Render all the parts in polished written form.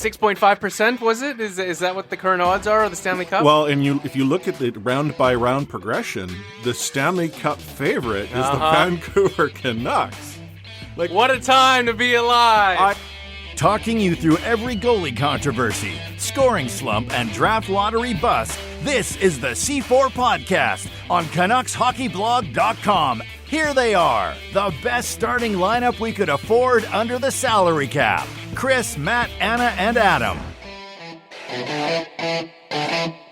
6.5%, was it? Is that what the current odds are of the Stanley Cup? Well, and if you look at the round-by-round progression, the Stanley Cup favorite is the Vancouver Canucks. Like, what a time to be alive! Talking you through every goalie controversy, scoring slump, and draft lottery bust, this is the C4 Podcast on CanucksHockeyBlog.com. Here they are, the best starting lineup we could afford under the salary cap. Chris, Matt, Anna, and Adam.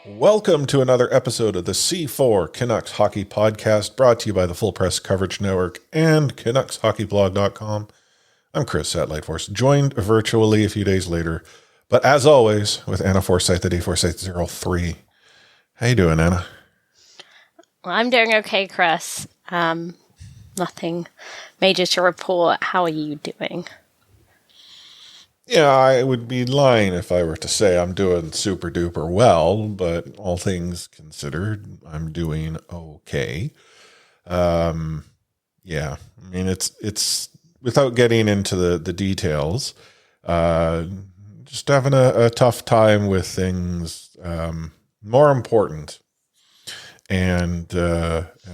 Welcome to another episode of the C4 Canucks Hockey Podcast, brought to you by the Full Press Coverage Network and CanucksHockeyBlog.com. I'm Chris at Lightforce, joined virtually a few days later, but as always, with Anna Forsyth at A4Forsyth03. How you doing, Anna? Well, I'm doing okay, Chris. Nothing major to report. How are you doing? Yeah, I would be lying if I were to say I'm doing super duper well, but all things considered, I'm doing okay. Yeah, I mean, it's without getting into the details, just having a tough time with things more important, and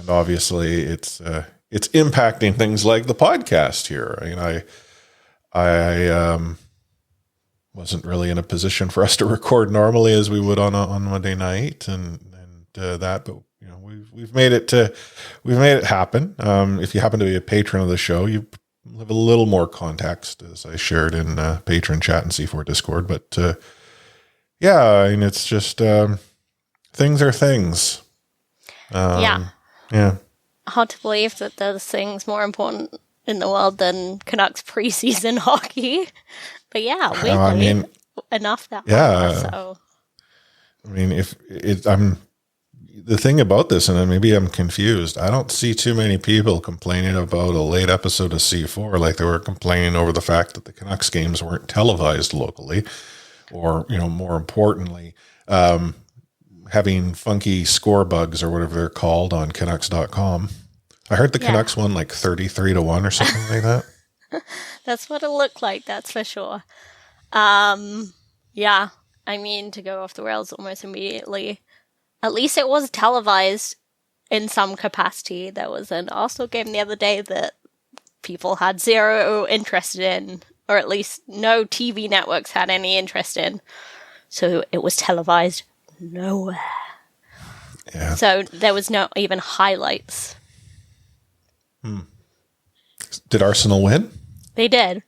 obviously it's impacting things like the podcast here. I mean, I wasn't really in a position for us to record normally as we would on Monday night, and that, but you know, we've made it happen. If you happen to be a patron of the show, you have a little more context, as I shared in patron chat and C4 Discord. But yeah, I mean, it's just things are things. Yeah. Hard to believe that there's things more important in the world than Canucks preseason hockey. But yeah, weirdly, enough that way, so. I mean, I'm the thing about this, and maybe I'm confused, I don't see too many people complaining about a late episode of C4 like they were complaining over the fact that the Canucks games weren't televised locally, or, you know, more importantly, having funky score bugs or whatever they're called on Canucks.com. I heard the Canucks won like 33-1 or something like that. That's what it looked like, that's for sure. Yeah, I mean, to go off the rails almost immediately, at least it was televised in some capacity. There was an Arsenal game the other day that people had zero interest in, or at least no TV networks had any interest in. So it was televised nowhere. Yeah. So there was no even highlights. Did Arsenal win? They did.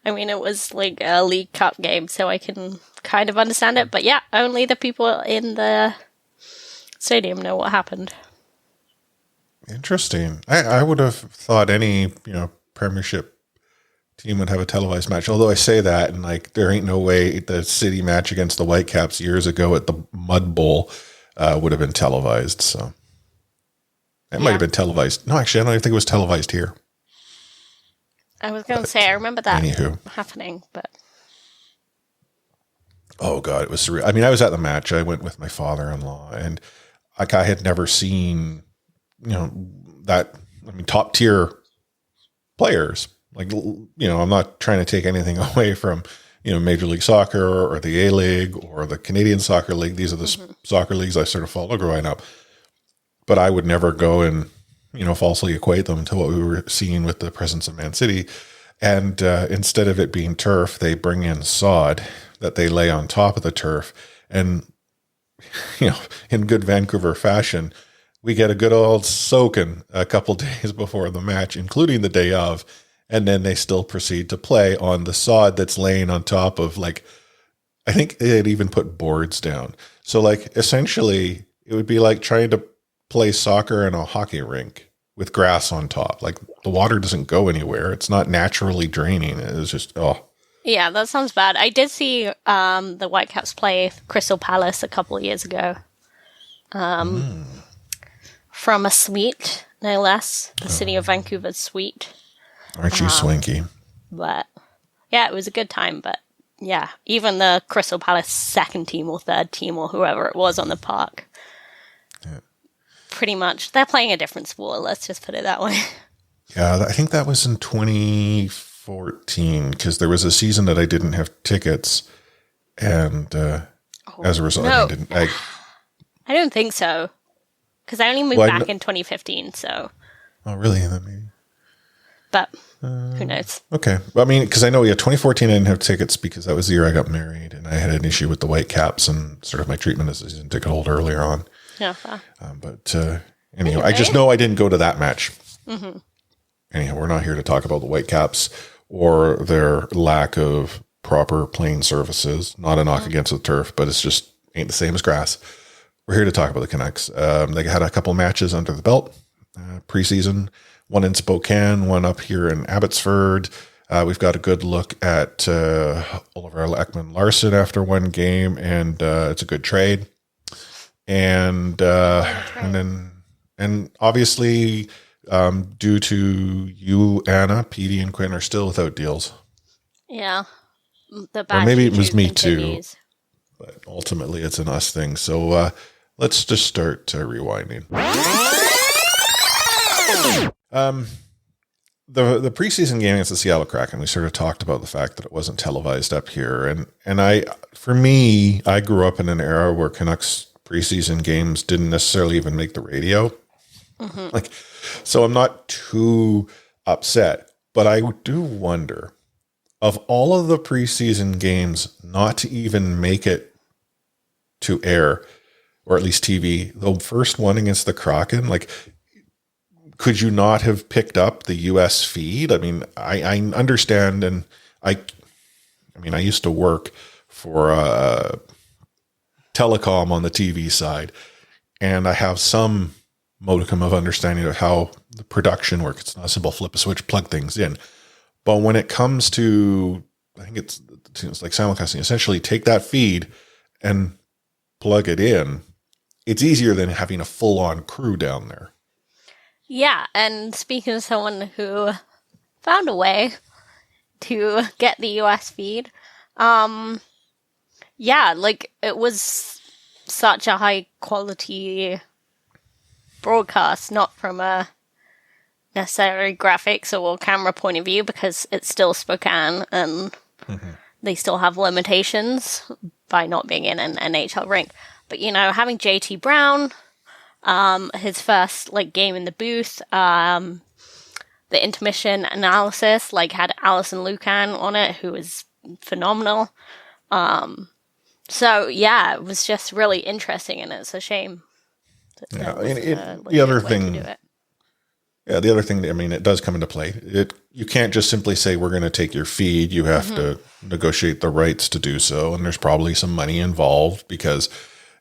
I mean, it was like a League Cup game, so I can kind of understand it. But yeah, only the people in the stadium know what happened. Interesting. I would have thought any, Premiership team would have a televised match. Although I say that, and like, there ain't no way the City match against the Whitecaps years ago at the Mud Bowl would have been televised. So it might have been televised. No, actually, I don't even think it was televised here. I was going to say, I remember that happening, but. Oh God, it was surreal. I mean, I was at the match. I went with my father-in-law, and like, I had never seen, top tier players. Like, I'm not trying to take anything away from, Major League Soccer or the A-League or the Canadian Soccer League. These are the soccer leagues I sort of followed growing up. But I would never go and, falsely equate them to what we were seeing with the presence of Man City. And instead of it being turf, they bring in sod that they lay on top of the turf. And, in good Vancouver fashion, we get a good old soaking a couple days before the match, including the day of. And then they still proceed to play on the sod that's laying on top of, like, I think they'd even put boards down. So, like, essentially, it would be like trying to play soccer in a hockey rink with grass on top. Like, the water doesn't go anywhere. It's not naturally draining. It's just, Yeah, that sounds bad. I did see the Whitecaps play Crystal Palace a couple of years ago. From a suite, no less. The City of Vancouver's suite. Aren't you swanky? But, yeah, it was a good time. But, yeah, even the Crystal Palace second team or third team or whoever it was on the park, pretty much, they're playing a different sport. Let's just put it that way. Yeah, I think that was in 2014, because there was a season that I didn't have tickets, and as a result, no. I don't think so. Because I only moved back in 2015, so. Oh, really? That maybe. But who knows? Okay. Well, I mean, because I know, 2014 I didn't have tickets because that was the year I got married, and I had an issue with the Whitecaps and sort of my treatment as a season ticket holder earlier on. Yeah. But anyway, I just know I didn't go to that match. Mm-hmm. Anyhow, we're not here to talk about the Whitecaps or their lack of proper plane services. Not a knock against the turf, but it's just ain't the same as grass. We're here to talk about the Canucks. They had a couple matches under the belt preseason, one in Spokane, one up here in Abbotsford. We've got a good look at Oliver Ekman-Larsson after one game, and it's a good trade. And obviously, due to you, Anna, Petey, and Quinn are still without deals. Yeah. Or maybe it was me continues. Too. But ultimately, it's an us thing. So let's just start rewinding. The preseason game against the Seattle Kraken, we sort of talked about the fact that it wasn't televised up here. And I grew up in an era where Canucks preseason games didn't necessarily even make the radio. Mm-hmm. So I'm not too upset, but I do wonder, of all of the preseason games not to even make it to air, or at least TV, the first one against the Kraken, could you not have picked up the US feed? I mean, I understand, and I used to work for telecom on the TV side, and I have some modicum of understanding of how the production works. It's not a simple flip a switch, plug things in. But when it comes to, I think it's like simulcasting, essentially take that feed and plug it in. It's easier than having a full-on crew down there. Yeah, and speaking of someone who found a way to get the US feed, it was such a high-quality broadcast, not from a necessary graphics or camera point of view, because it's still Spokane and they still have limitations by not being in an NHL rink. But, having JT Brown, his first game in the booth, the intermission analysis, had Alison Lucan on it, who was phenomenal. So yeah, it was just really interesting, and it's a shame. The other thing, it does come into play. You can't just simply say we're going to take your feed. You have to negotiate the rights to do so, and there's probably some money involved because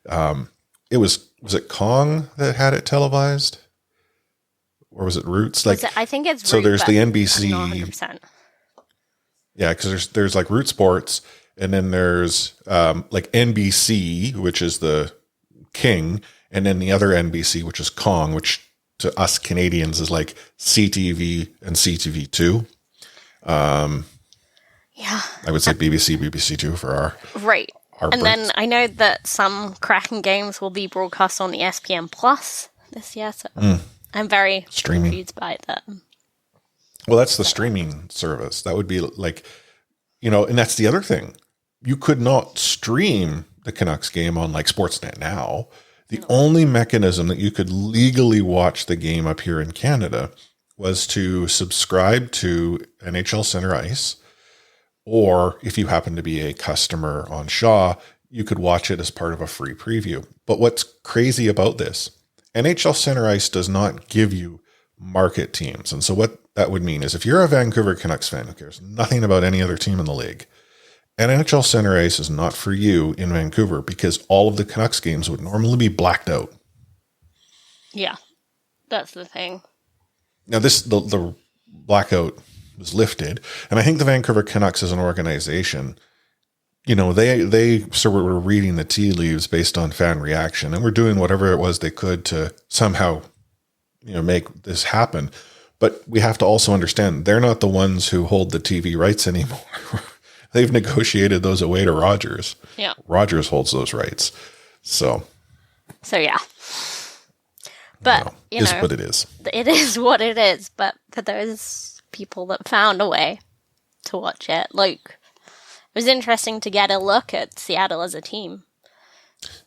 was it Kong that had it televised, or was it Roots? I think it's so. Root, There's the NBC. I'm not 100%. Yeah, because there's Root Sports, and then there's NBC, which is the king, and then the other NBC, which is Kong, which to us Canadians is like CTV and CTV2. Yeah, I would say BBC2 for our right. Our and then I know that some Kraken games will be broadcast on the ESPN Plus this year, so I'm very confused by that. Well, that's the streaming service. That would be and that's the other thing. You could not stream the Canucks game on Sportsnet now. The only mechanism that you could legally watch the game up here in Canada was to subscribe to NHL Center Ice, or if you happen to be a customer on Shaw, you could watch it as part of a free preview. But what's crazy about this, NHL Center Ice does not give you market teams. And so what that would mean is if you're a Vancouver Canucks fan who cares nothing about any other team in the league, NHL Center Ice is not for you in Vancouver because all of the Canucks games would normally be blacked out. Yeah, that's the thing. Now the blackout was lifted, and I think the Vancouver Canucks as an organization, they sort of were reading the tea leaves based on fan reaction, and were doing whatever it was they could to somehow, make this happen. But we have to also understand they're not the ones who hold the TV rights anymore. They've negotiated those away to Rogers. Yeah. Rogers holds those rights. So yeah. But, is what it is. It is what it is. But for those people that found a way to watch it, was interesting to get a look at Seattle as a team.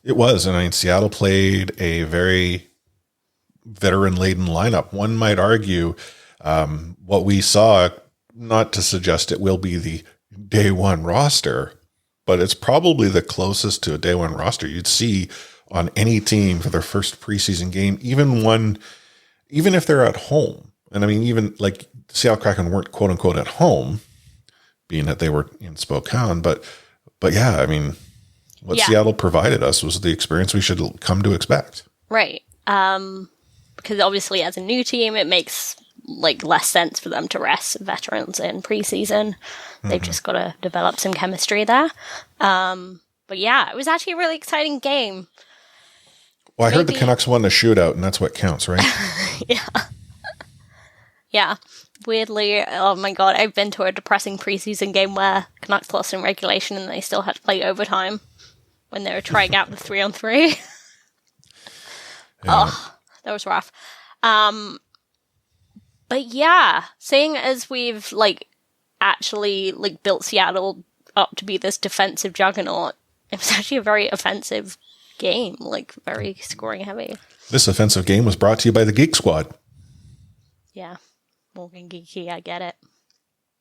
It was. And I mean, Seattle played a very veteran-laden lineup. One might argue what we saw, not to suggest it will be the day one roster, but it's probably the closest to a day one roster you'd see on any team for their first preseason game, even if they're at home. And I mean, even like Seattle Kraken weren't quote unquote at home, being that they were in Spokane, but yeah, I mean, what Seattle provided us was the experience we should come to expect. Right. Because obviously as a new team, it makes like less sense for them to rest veterans in preseason. They've just got to develop some chemistry there. But yeah, it was actually a really exciting game. Well, I heard the Canucks won the shootout, and that's what counts, right? Yeah. Weirdly, oh my god, I've been to a depressing preseason game where Canucks lost in regulation and they still had to play overtime when they were trying out the 3-on-3. Oh, that was rough. But yeah, seeing as we've actually built Seattle up to be this defensive juggernaut, it was actually a very offensive game, very scoring heavy. This offensive game was brought to you by the Geek Squad. Yeah, Morgan Geeky, I get it.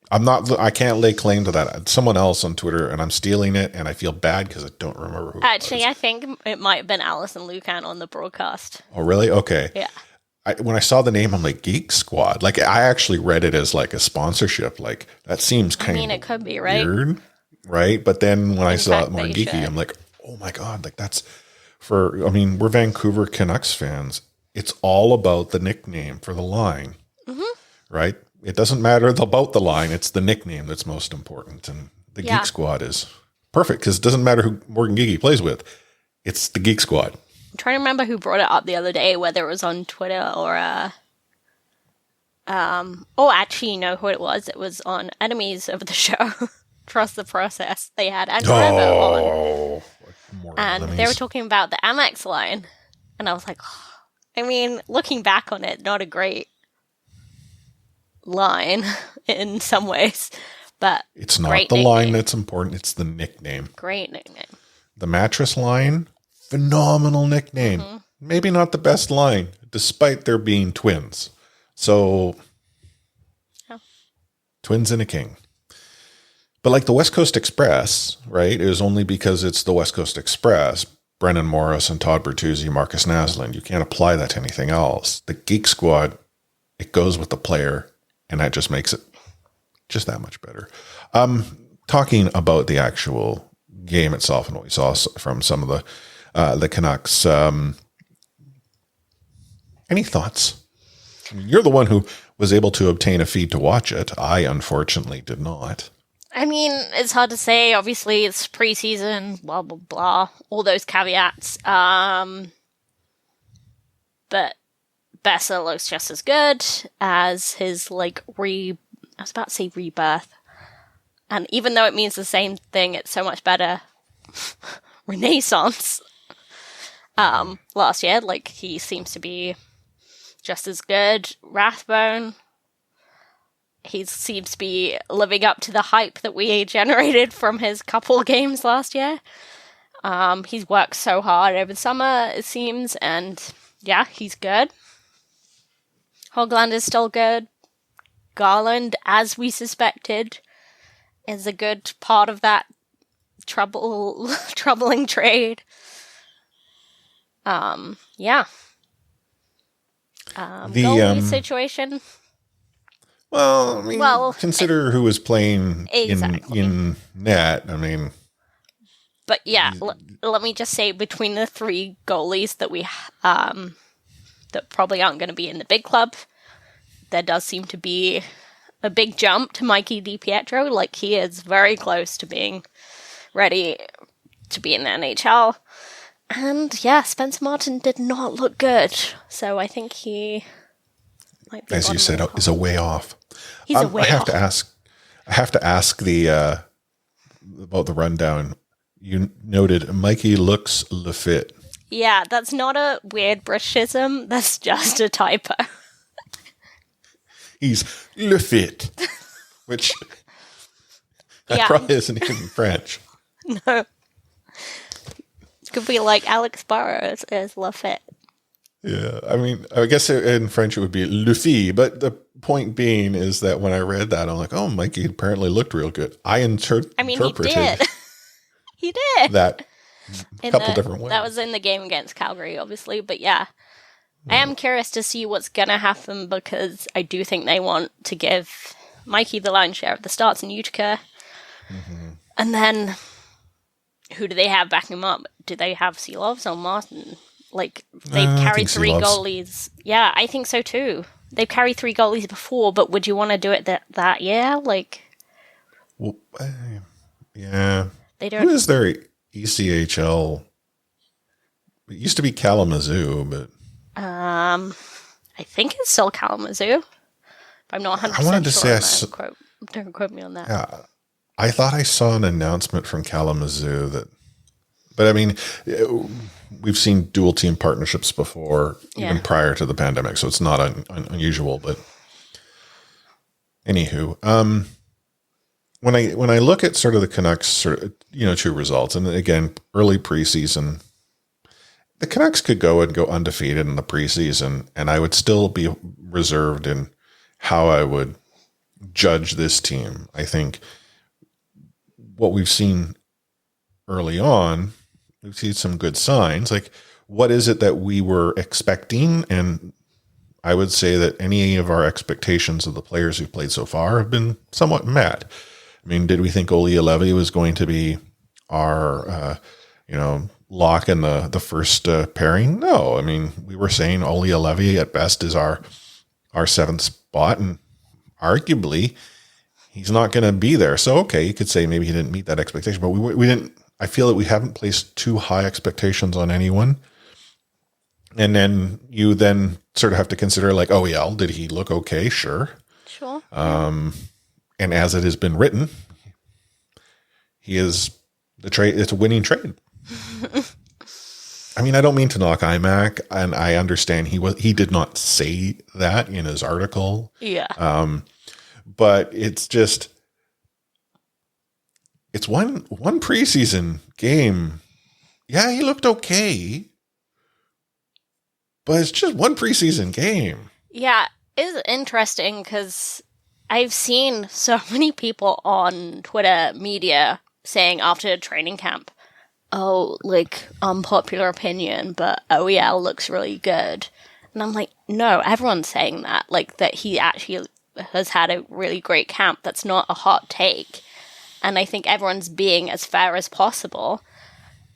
I can't lay claim to that. Someone else on Twitter, and I'm stealing it, and I feel bad because I don't remember who Actually, it was. I think it might have been Alison Lucan on the broadcast. Oh, really? Okay. Yeah. When I saw the name, I'm like, Geek Squad. I actually read it as a sponsorship. That seems kind of it could be, right? weird, right? But then when I saw it more they geeky, should. I'm like, oh my God, that's we're Vancouver Canucks fans. It's all about the nickname for the line, right? It doesn't matter about the line. It's the nickname that's most important. And the Geek Squad is perfect because it doesn't matter who Morgan Geeky plays with. It's the Geek Squad. I'm trying to remember who brought it up the other day, whether it was on Twitter or actually, you know who it was? It was on Enemies of the Show. Trust the Process. They had Andrew on. And they were talking about the Amex line. And I was like, looking back on it, not a great line in some ways, but it's not the line that's important. It's the nickname. Great nickname. The mattress line, phenomenal nickname. Maybe not the best line, despite there being twins. So, twins and a king. But the West Coast Express, right, is only because it's the West Coast Express. Brennan Morris and Todd Bertuzzi, Marcus Naslund. You can't apply that to anything else. The Geek Squad, it goes with the player, and that just makes it just that much better. Talking about the actual game itself and what we saw from some of the Canucks, any thoughts? You're the one who was able to obtain a feed to watch it. I, unfortunately, did not. It's hard to say. Obviously, it's preseason, blah, blah, blah. All those caveats. But Besser looks just as good as his, I was about to say rebirth. And even though it means the same thing, it's so much better. Renaissance. Last year, he seems to be just as good. Rathbone. He seems to be living up to the hype that we generated from his couple games last year. He's worked so hard over the summer, it seems, and yeah, he's good. Hogland is still good. Garland, as we suspected, is a good part of that troubling trade. Yeah. Goalie situation. Well, consider who was playing exactly. in net. But yeah, let me just say, between the three goalies that we that probably aren't going to be in the big club, there does seem to be a big jump to Mikey DiPietro. He is very close to being ready to be in the NHL. And yeah, Spencer Martin did not look good, so I think he might be, as you said, is a way off. He's a way off. I have to ask about the rundown. You noted Mikey looks LeFit. Yeah, that's not a weird Britishism. That's just a typo. He's LeFit, which That Yeah. probably isn't even French. No. It could be like Alex Burrows as Lafette. Yeah, I mean, I guess in French it would be Luffy, but the point being is that when I read that, I'm like, oh, Mikey apparently looked real good. I interpreted He did. He did. that a couple different ways. That was in the game against Calgary, obviously, but yeah. I am curious to see what's going to happen because I do think they want to give Mikey the lion's share of the starts in Utica. Mm-hmm. And then, who do they have backing him up? Do they have Seelovs or Martin? Like, they've carried 3 goalies. Yeah, I think so too. They've carried 3 goalies before, but would you want to do it that year? Like, well, yeah. They don't. Who is their ECHL? It used to be Kalamazoo, but I think it's still Kalamazoo. I'm not 100% I wanted to sure. say Don't quote me on that. Yeah, I thought I saw an announcement from Kalamazoo that, but I mean, we've seen dual team partnerships before, even prior to the pandemic, so it's not unusual. But anywho, when I look at sort of the Canucks, sort of, 2 results, and again, early preseason, the Canucks could go undefeated in the preseason, and I would still be reserved in how I would judge this team. I think what we've seen early on, we've seen some good signs. Like, what is it that we were expecting? And I would say that any of our expectations of the players who've played so far have been somewhat met. I mean, did we think Olli Juolevi was going to be our, lock in the first pairing? No. I mean, we were saying Olli Juolevi at best is our 7th spot, and arguably he's not going to be there. So, okay, you could say maybe he didn't meet that expectation, but we didn't. I feel that we haven't placed too high expectations on anyone. And then you sort of have to consider, like, oh, yeah, did he look okay? Sure. And as it has been written, he is the trade. It's a winning trade. I mean, I don't mean to knock IMAC, and I understand he did not say that in his article. Yeah. But it's just, it's one preseason game. Yeah, he looked okay, but it's just one preseason game. Yeah, it's interesting because I've seen so many people on Twitter media saying after training camp, oh, like, unpopular opinion, but OEL looks really good. And I'm like, no, everyone's saying that. Like, that he actually has had a really great camp. That's not a hot take. And I think everyone's being as fair as possible.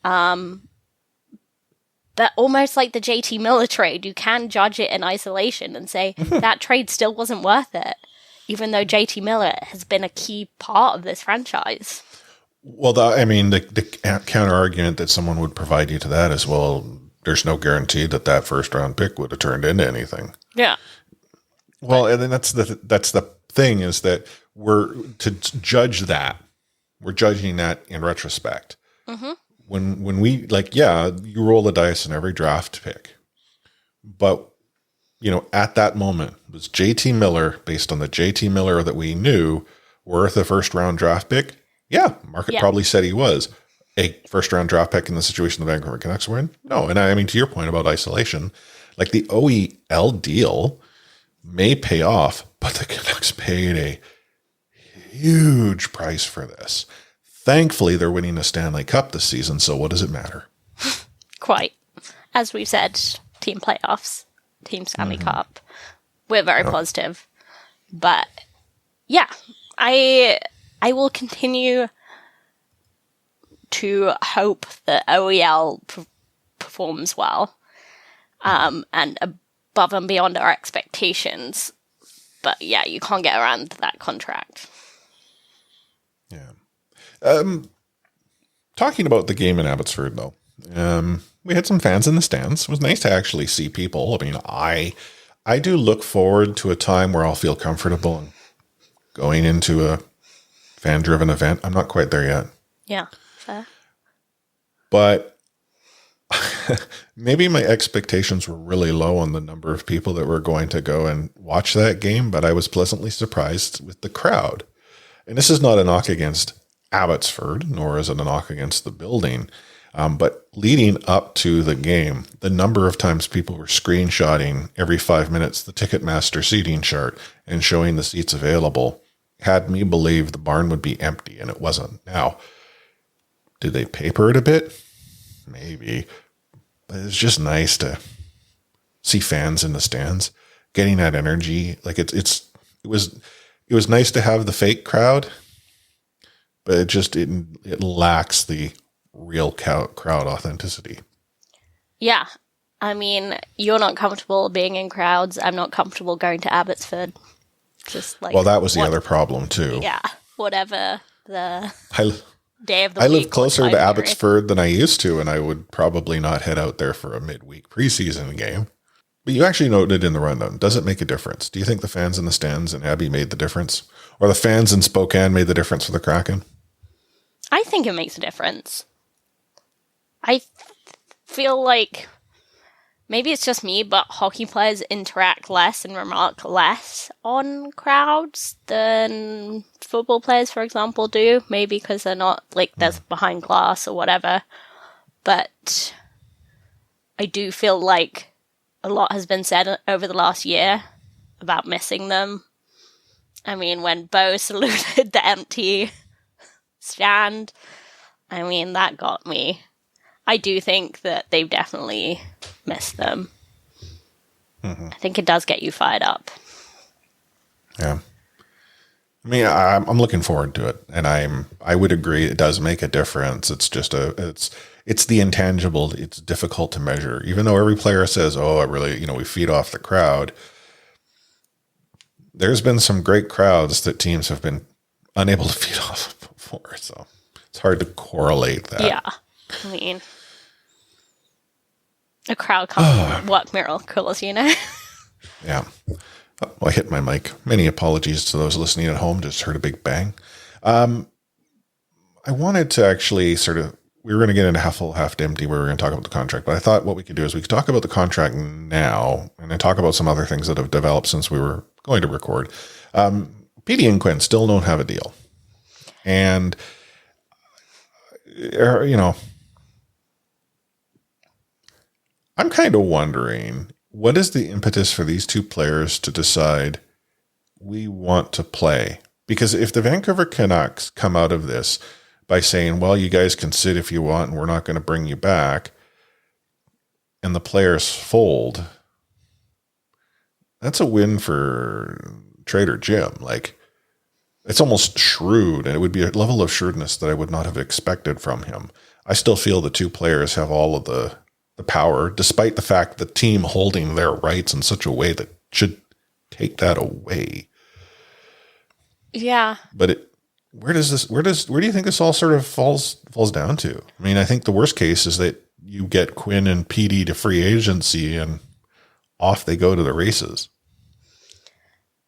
But almost like the JT Miller trade, you can judge it in isolation and say that trade still wasn't worth it, even though JT Miller has been a key part of this franchise. Well, the counter argument that someone would provide you to that is, well, there's no guarantee that first round pick would have turned into anything. Yeah. Well, and then that's the thing, is that we're to judge that. We're judging that in retrospect. Mm-hmm. When we, like, yeah, you roll the dice in every draft pick, but at that moment, was JT Miller, based on the JT Miller that we knew, worth a first round draft pick? Yeah, market probably said he was. A first-round draft pick in the situation the Vancouver Canucks were in? No. And I mean, to your point about isolation, like, the OEL deal may pay off, but the Canucks paid a huge price for this. Thankfully, they're winning the Stanley Cup this season, so what does it matter? Quite. As we've said, team playoffs, team Stanley Cup. We're very positive. But, yeah, I will continue to hope that OEL performs well and above and beyond our expectations. But yeah, you can't get around that contract. Yeah. Talking about the game in Abbotsford, though, we had some fans in the stands. It was nice to actually see people. I mean, I do look forward to a time where I'll feel comfortable in going into a fan-driven event. I'm not quite there yet. Yeah, fair. But maybe my expectations were really low on the number of people that were going to go and watch that game, but I was pleasantly surprised with the crowd. And this is not a knock against Abbotsford, nor is it a knock against the building. But leading up to the game, the number of times people were screenshotting every 5 minutes the Ticketmaster seating chart and showing the seats available had me believe the barn would be empty, and it wasn't. Now, did they paper it a bit? Maybe. But it's just nice to see fans in the stands getting that energy. Like it was nice to have the fake crowd, but it lacks the real crowd authenticity. Yeah. I mean, you're not comfortable being in crowds. I'm not comfortable going to Abbotsford. Just like, well, that was the other problem too. Yeah. Whatever the day of the I week. live closer to Abbotsford than I used to, and I would probably not head out there for a midweek preseason game. But you actually noted in the rundown, does it make a difference? Do you think the fans in the stands in Abbey made the difference? Or the fans in Spokane made the difference for the Kraken? I think it makes a difference. I feel like maybe it's just me, but hockey players interact less and remark less on crowds than football players, for example, do. Maybe because they're not, like, there's behind glass or whatever. But I do feel like a lot has been said over the last year about missing them. I mean, when Bo saluted the empty stand, I mean, that got me. I do think that they've definitely missed them. Mm-hmm. I think it does get you fired up. Yeah. I mean, I'm looking forward to it, and I would agree it does make a difference. It's just it's the intangible. It's difficult to measure, even though every player says, "Oh, I really, we feed off the crowd." There's been some great crowds that teams have been unable to feed off before, so it's hard to correlate that. Yeah, I mean, a crowd can't work miracles, Yeah. Oh, I hit my mic. Many apologies to those listening at home. Just heard a big bang. I wanted to actually we were going to get into half full, half empty where we were going to talk about the contract, but I thought what we could do is we could talk about the contract now and then talk about some other things that have developed since we were going to record. Petey and Quinn still don't have a deal. And, I'm kind of wondering, what is the impetus for these two players to decide we want to play? Because if the Vancouver Canucks come out of this by saying, well, you guys can sit if you want and we're not going to bring you back, and the players fold, that's a win for Trader Jim. Like, it's almost shrewd, and it would be a level of shrewdness that I would not have expected from him. I still feel the two players have all of the power, despite the fact the team holding their rights in such a way that should take that away. Yeah. But where do you think this all sort of falls down to? I mean, I think the worst case is that you get Quinn and PD to free agency and off they go to the races.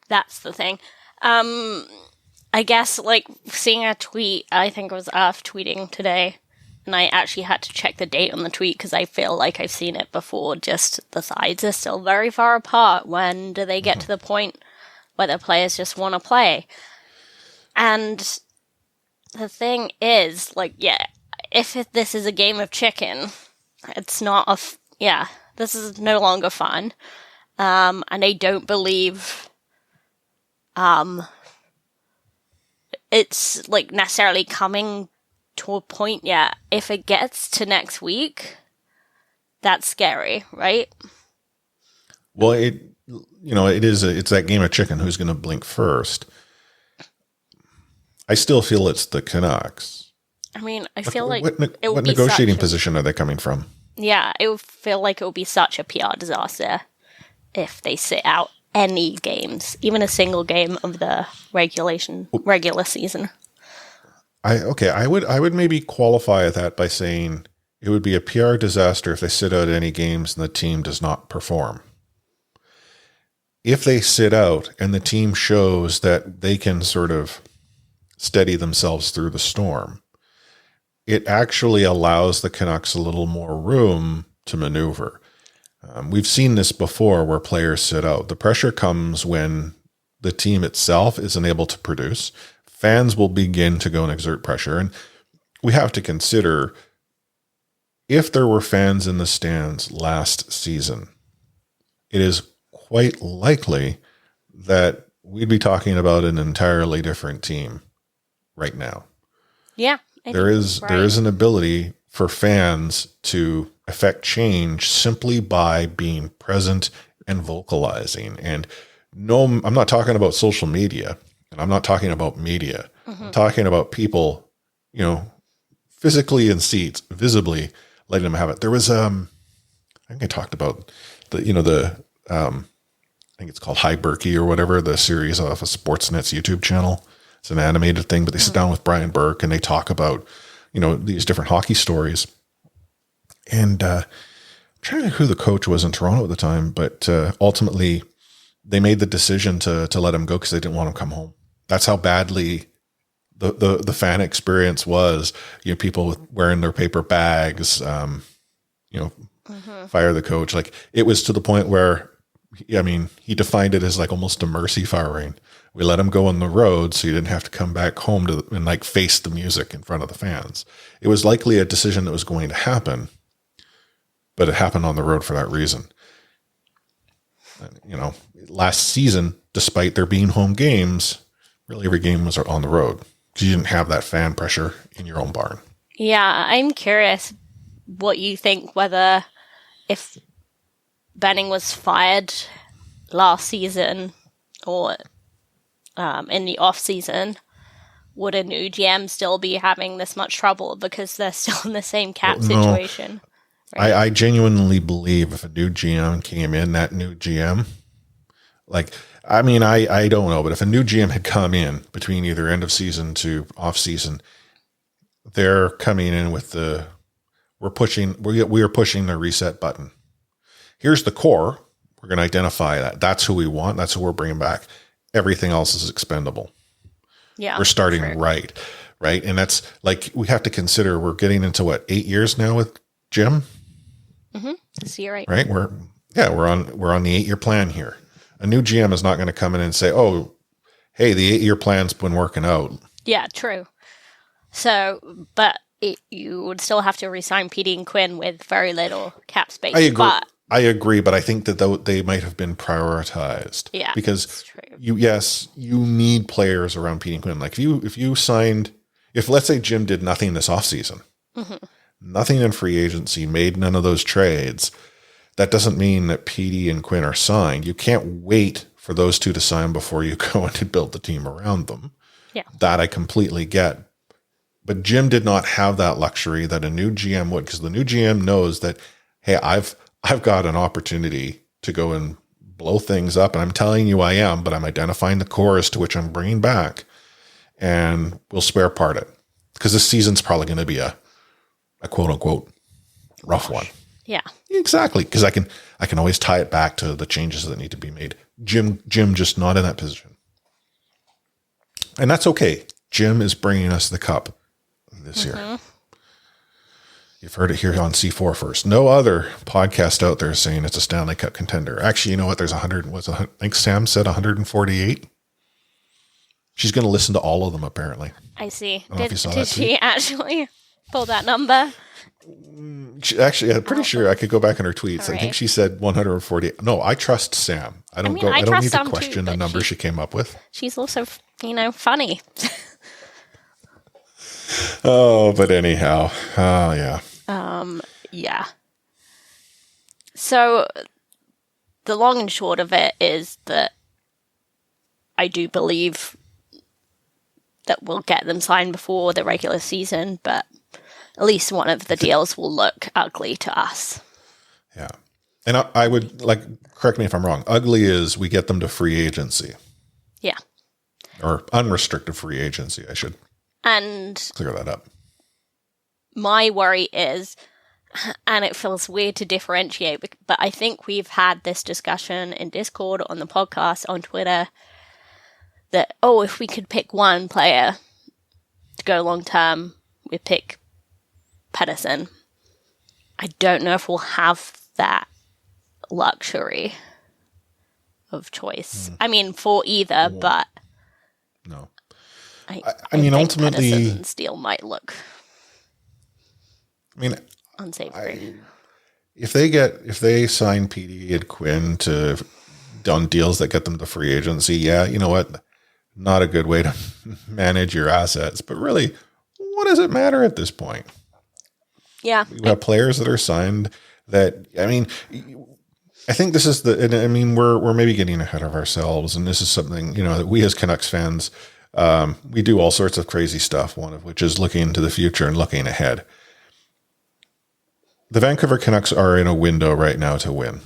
That's the thing. I guess, like, seeing a tweet, I think it was Earth tweeting today, and I actually had to check the date on the tweet because I feel like I've seen it before. Just the sides are still very far apart. When do they get to the point where the players just want to play? And the thing is, like, yeah, if this is a game of chicken, it's not this is no longer fun. And I don't believe it's, like, necessarily coming to a point yet. If it gets to next week, that's scary, right? Well, it's that game of chicken. Who's going to blink first? I still feel it's the Canucks. I mean, I feel like what negotiating position are they coming from? Yeah, it would feel like it would be such a PR disaster if they sit out any games, even a single game of the regular season. I would maybe qualify that by saying it would be a PR disaster if they sit out any games and the team does not perform. If they sit out and the team shows that they can sort of steady themselves through the storm, it actually allows the Canucks a little more room to maneuver. We've seen this before where players sit out. The pressure comes when the team itself isn't able to produce. fans will begin to go and exert pressure. And we have to consider, if there were fans in the stands last season, it is quite likely that we'd be talking about an entirely different team right now. Yeah. There is an ability for fans to affect change simply by being present and vocalizing. And no, I'm not talking about social media, and I'm not talking about media. I'm talking about people, physically in seats, visibly letting them have it. There was, I think I talked about I think it's called High Berkey or whatever, the series off of Sportsnet's YouTube channel. It's an animated thing, but they sit down with Brian Burke and they talk about, these different hockey stories. And I'm trying to think who the coach was in Toronto at the time, but ultimately they made the decision to let him go because they didn't want him to come home. That's how badly the fan experience was. People wearing their paper bags, fire the coach. Like, it was to the point where, he defined it as like almost a mercy firing. We let him go on the road so he didn't have to come back home and face the music in front of the fans. It was likely a decision that was going to happen, but it happened on the road for that reason. Last season, despite there being home games, really every game was on the road because you didn't have that fan pressure in your own barn. Yeah, I'm curious what you think, whether if Benning was fired last season or in the off season, would a new GM still be having this much trouble because they're still in the same cap situation? Right? I genuinely believe if a new GM came in, that new GM, I don't know, but if a new GM had come in between either end of season to off season, they're coming in with we are pushing the reset button. Here's the core. We're going to identify that. That's who we want. That's who we're bringing back. Everything else is expendable. Yeah. We're starting right. And that's we have to consider, we're getting into 8 years now with Jim? Mm-hmm. So you're right. Right? We're on the 8-year plan here. A new GM is not going to come in and say, oh, hey, the 8-year plan's been working out. Yeah, true. So, but you would still have to re-sign Petey and Quinn with very little cap space. I agree, but I think that they might have been prioritized. Yeah, because you need players around Petey and Quinn. Like if let's say Jim did nothing this offseason, nothing in free agency, made none of those trades, that doesn't mean that Petey and Quinn are signed. You can't wait for those two to sign before you go and build the team around them. Yeah, that I completely get. But Jim did not have that luxury that a new GM would, because the new GM knows that, hey, I've got an opportunity to go and blow things up, and I'm telling you I am, but I'm identifying the core as to which I'm bringing back, and we'll spare part it. Because this season's probably going to be a quote-unquote rough one. Yeah. Exactly, because I can always tie it back to the changes that need to be made. Jim just not in that position. And that's okay. Jim is bringing us the cup this year. You've heard it here on C4 first. No other podcast out there is saying it's a Stanley Cup contender. Actually, you know what? There's I think Sam said 148. She's going to listen to all of them, apparently. I see. Did she actually pull that number? Actually, I'm pretty sure I could go back in her tweets. Right. I think she said 148. No, I trust Sam. I don't need to question the number she came up with. She's also, funny. Oh, but anyhow. Oh, yeah. Yeah. So the long and short of it is that I do believe that we'll get them signed before the regular season, but at least one of the deals will look ugly to us. Yeah. And I would correct me if I'm wrong. Ugly is we get them to free agency. Yeah. Or unrestricted free agency, I should clear that up. My worry is, and it feels weird to differentiate, but I think we've had this discussion in Discord, on the podcast, on Twitter, that, if we could pick one player to go long term, we'd pick Pettersson. I don't know if we'll have that luxury of choice. I mean, for either, but... No. I mean, think ultimately, Pettersson's deal might look I mean, unsavory. if they sign PD and Quinn to done deals that get them to free agency, yeah, you know what? Not a good way to manage your assets. But really, what does it matter at this point? Yeah. You have players that are signed that, I mean, I think this is we're maybe getting ahead of ourselves. And this is something, that we as Canucks fans, we do all sorts of crazy stuff, one of which is looking into the future and looking ahead. The Vancouver Canucks are in a window right now to win.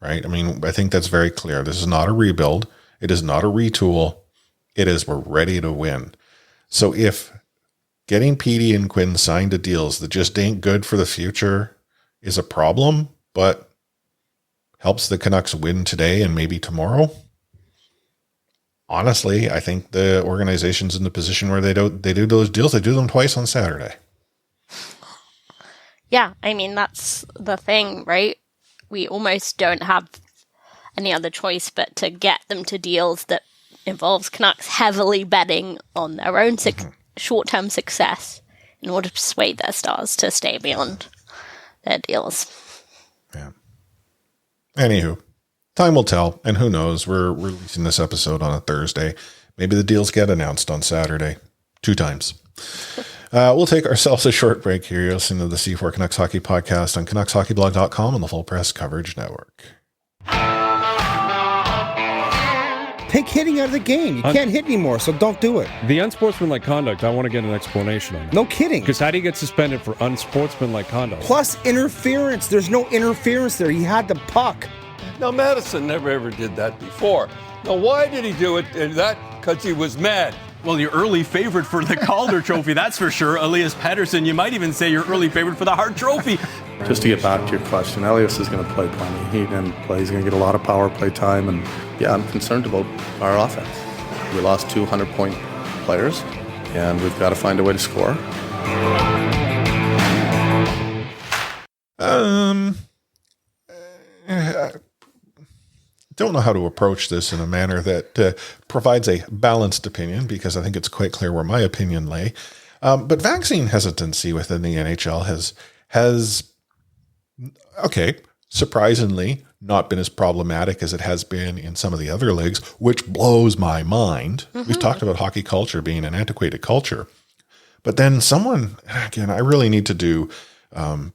Right? I mean, I think that's very clear. This is not a rebuild. It is not a retool. It is we're ready to win. So if getting PD and Quinn signed to deals that just ain't good for the future is a problem, but helps the Canucks win today and maybe tomorrow, honestly, I think the organization's in the position where they do those deals. They do them twice on Saturday. Yeah, I mean, that's the thing, right? We almost don't have any other choice but to get them to deals that involves Canucks heavily betting on their own short-term success in order to persuade their stars to stay beyond their deals. Yeah. Anywho, time will tell, and who knows? We're releasing this episode on a Thursday. Maybe the deals get announced on Saturday 2 times. We'll take ourselves a short break here. You're listening to the C4 Canucks Hockey Podcast on CanucksHockeyBlog.com and the Full Press Coverage Network. Take hitting out of the game. You can't hit anymore, so don't do it. The unsportsmanlike conduct, I want to get an explanation on that. No kidding. Because how do you get suspended for unsportsmanlike conduct? Plus interference. There's no interference there. He had the puck. Now, Madison never ever did that before. Now, why did he do it? Because he was mad. Well, your early favorite for the Calder Trophy, that's for sure. Elias Pettersson, you might even say your early favorite for the Hart Trophy. Just to get back to your question, Elias is going to play plenty. He didn't play. He's going to get a lot of power play time. And, yeah, I'm concerned about our offense. We lost 2 100-point players, and we've got to find a way to score. Don't know how to approach this in a manner that provides a balanced opinion, because I think it's quite clear where my opinion lay. But vaccine hesitancy within the NHL has surprisingly not been as problematic as it has been in some of the other leagues, which blows my mind. We've talked about hockey culture being an antiquated culture. But then I really need to do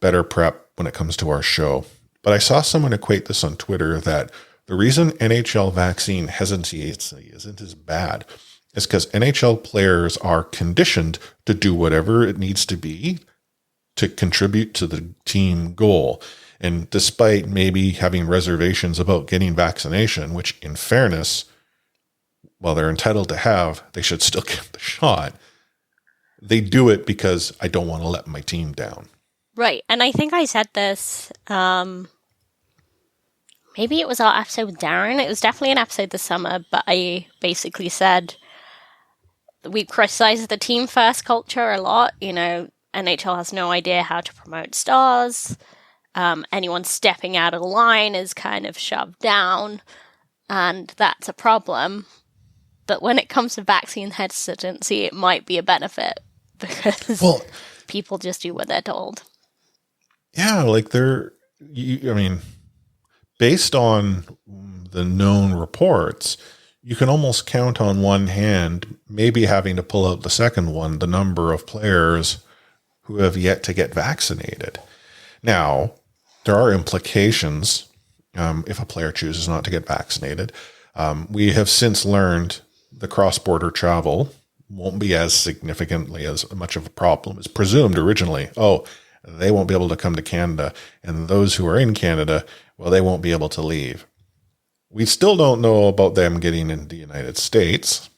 better prep when it comes to our show. But I saw someone equate this on Twitter that the reason NHL vaccine hesitancy isn't as bad is because NHL players are conditioned to do whatever it needs to be to contribute to the team goal. And despite maybe having reservations about getting vaccination, which in fairness, while they're entitled to have, they should still get the shot. They do it because I don't want to let my team down. Right. And I think I said this, maybe it was our episode with Darren. It was definitely an episode this summer, but I basically said we criticize the team first culture a lot. NHL has no idea how to promote stars. Anyone stepping out of line is kind of shoved down, and that's a problem. But when it comes to vaccine hesitancy, it might be a benefit because people just do what they're told. Yeah, based on the known reports, you can almost count on one hand, maybe having to pull out the second one, the number of players who have yet to get vaccinated. Now, there are implications if a player chooses not to get vaccinated. We have since learned the cross-border travel won't be as significantly as much of a problem as presumed originally. They won't be able to come to Canada, and those who are in Canada, well, they won't be able to leave. We still don't know about them getting into the United States,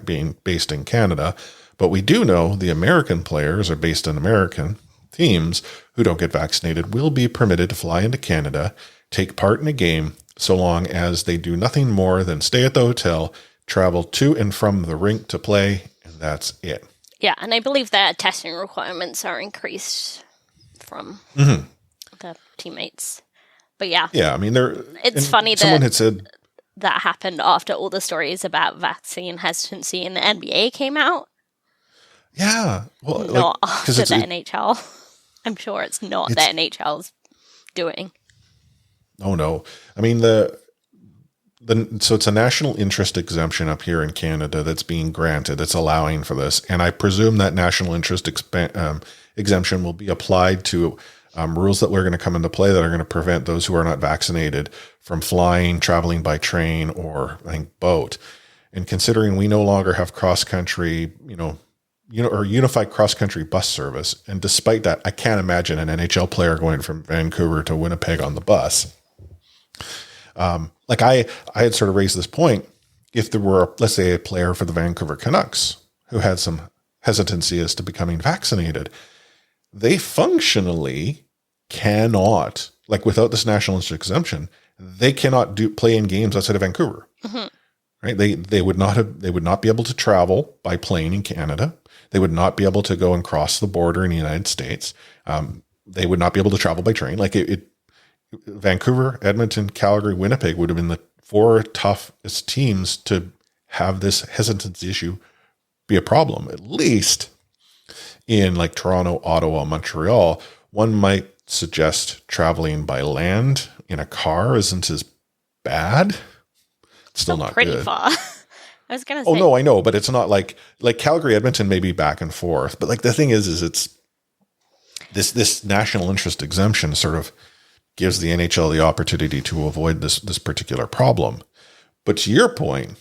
being based in Canada, but we do know the American players are based in American teams who don't get vaccinated will be permitted to fly into Canada, take part in a game, so long as they do nothing more than stay at the hotel, travel to and from the rink to play, and that's it. Yeah, and I believe that testing requirements are increased from the teammates. But yeah. Yeah, I mean, it's funny that someone had said that happened after all the stories about vaccine hesitancy in the NBA came out. Yeah. Well, Not after the it's NHL. I'm sure it's not the NHL's doing. Oh no. I mean, so it's a national interest exemption up here in Canada that's being granted. It's allowing for this. And I presume that national interest exemption will be applied to rules that we're going to come into play that are going to prevent those who are not vaccinated from flying, traveling by train, or I think boat. And considering we no longer have cross-country, or unified cross-country bus service, and despite that, I can't imagine an NHL player going from Vancouver to Winnipeg on the bus. I had sort of raised this point. If there were, let's say, a player for the Vancouver Canucks who had some hesitancy as to becoming vaccinated, they functionally cannot, without this national interest exemption, they cannot play in games outside of Vancouver. Mm-hmm. Right? They would not be able to travel by plane in Canada. They would not be able to go and cross the border in the United States. They would not be able to travel by train. Vancouver, Edmonton, Calgary, Winnipeg would have been the 4 toughest teams to have this hesitancy issue be a problem. At least in Toronto, Ottawa, Montreal, one might suggest traveling by land in a car isn't as bad. It's still not pretty good. Far. I was gonna say. Oh no, I know, but it's not like Calgary, Edmonton, maybe back and forth. But the thing is it's this national interest exemption sort of gives the NHL the opportunity to avoid this particular problem. But to your point,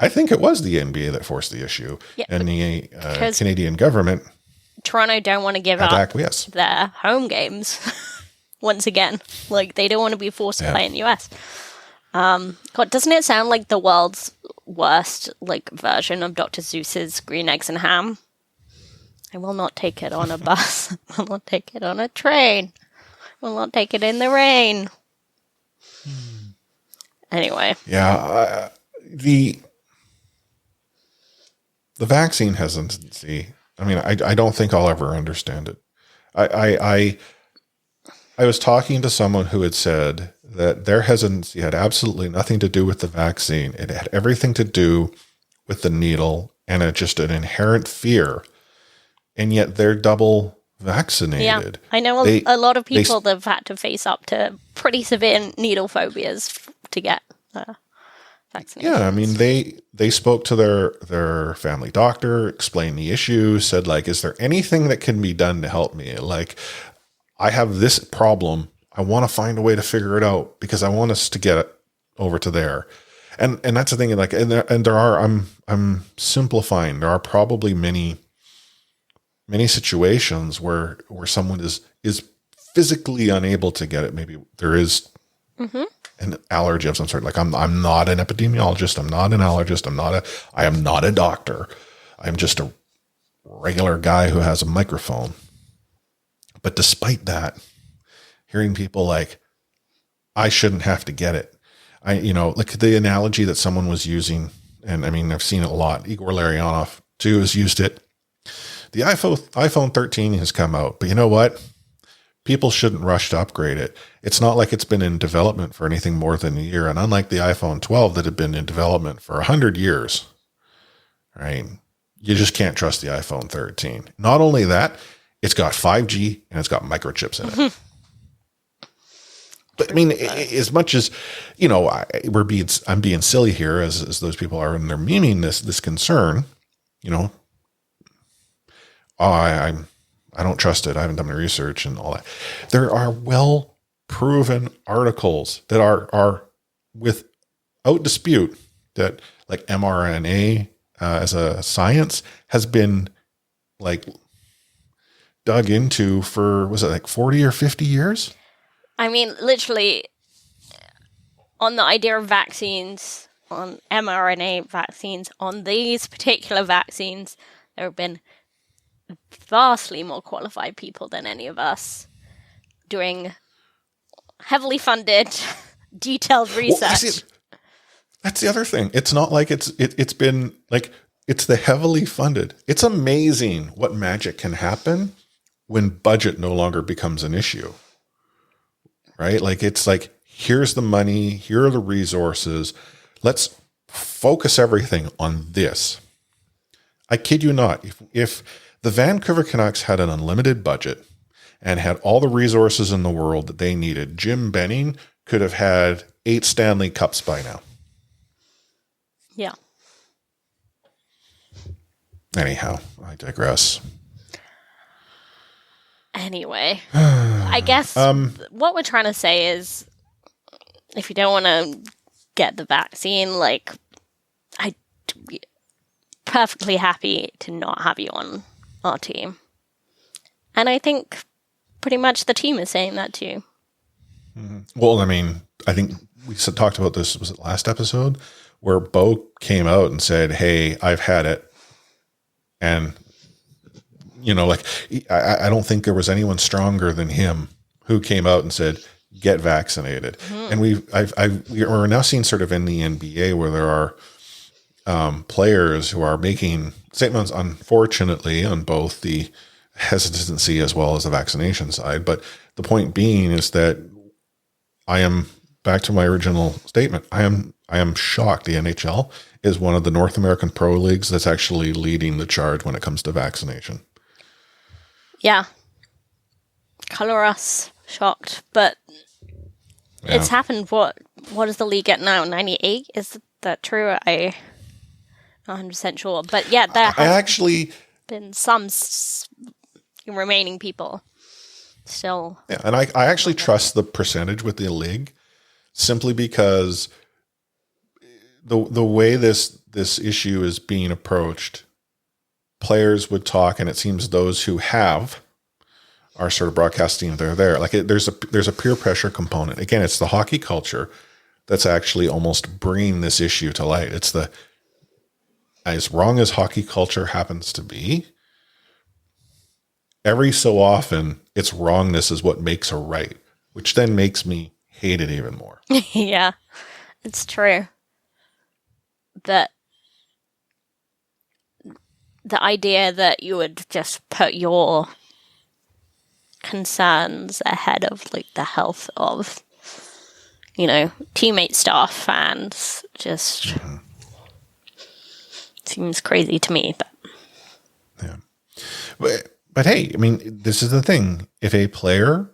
I think it was the NBA that forced the issue, and the Canadian government. Toronto don't want to give up their home games once again. They don't want to be forced to play in the US. God, doesn't it sound like the world's worst version of Dr. Seuss's Green Eggs and Ham? I will not take it on a bus. I will not take it on a train. I will not take it in the rain. Anyway. Yeah, the vaccine hesitancy. I mean, I don't think I'll ever understand it. I was talking to someone who had said that their hesitancy had absolutely nothing to do with the vaccine. It had everything to do with the needle and just an inherent fear. And yet they're double vaccinated. Yeah, I know a lot of people that have had to face up to pretty severe needle phobias to get vaccinated. Yeah, I mean, they spoke to their family doctor, explained the issue, said, is there anything that can be done to help me? I have this problem. I want to find a way to figure it out because I want us to get it over to there. And that's the thing. And there are, I'm simplifying. There are probably many situations where someone is physically unable to get it. Maybe there is an allergy of some sort. I'm not an epidemiologist. I'm not an allergist. I am not a doctor. I'm just a regular guy who has a microphone. But despite that, hearing people I shouldn't have to get it. The analogy that someone was using, and I mean, I've seen it a lot. Igor Larionov too has used it. The iPhone 13 has come out, but you know what? People shouldn't rush to upgrade it. It's not like it's been in development for anything more than a year. And unlike the iPhone 12 that had been in development for 100 years, right? You just can't trust the iPhone 13. Not only that, it's got 5G and it's got microchips in it. But I mean, as much as, I'm being silly here as those people are, and they're memeing this concern, I don't trust it. I haven't done my research and all that. There are well-proven articles that are without dispute that mRNA as a science has been dug into for, was it 40 or 50 years? I mean, literally, on the idea of vaccines, on mRNA vaccines, on these particular vaccines, there have been vastly more qualified people than any of us doing heavily funded, detailed research. Well, that's the other thing. It's not like it's been it's the heavily funded. It's amazing what magic can happen when budget no longer becomes an issue, right? It's here's the money, here are the resources. Let's focus everything on this. I kid you not. If the Vancouver Canucks had an unlimited budget and had all the resources in the world that they needed, Jim Benning could have had 8 Stanley Cups by now. Yeah. Anyhow, I digress. Anyway, I guess what we're trying to say is, if you don't want to get the vaccine, like, I'd be perfectly happy to not have you on our team. And I think pretty much the team is saying that too. Well, I mean, I think we talked about this, was it last episode, where Bo came out and said, hey, I've had it. And, you know, like, I don't think there was anyone stronger than him who came out and said, get vaccinated. And we're now seeing sort of in the NBA where there are players who are making statements, unfortunately, on both the hesitancy as well as the vaccination side. But the point being is that I am, back to my original statement, I am shocked the NHL is one of the North American pro leagues that's actually leading the charge when it comes to vaccination. Yeah. Color us shocked, but it's happened. What is the league at now? 98? Is that true? I'm not 100% sure. But yeah, there has been some remaining people still. Yeah, and I actually trust the percentage with the league simply because the way this issue is being approached, players would talk, and it seems those who have are sort of broadcasting they're there. Like there's a peer pressure component. Again, it's the hockey culture that's actually almost bringing this issue to light. It's as wrong as hockey culture happens to be, every so often its wrongness is what makes a right, which then makes me hate it even more. Yeah, it's true. That the idea that you would just put your concerns ahead of like the health of, you know, teammates, staff, fans, just seems crazy to me. But yeah, but hey, I mean, this is the thing. If a player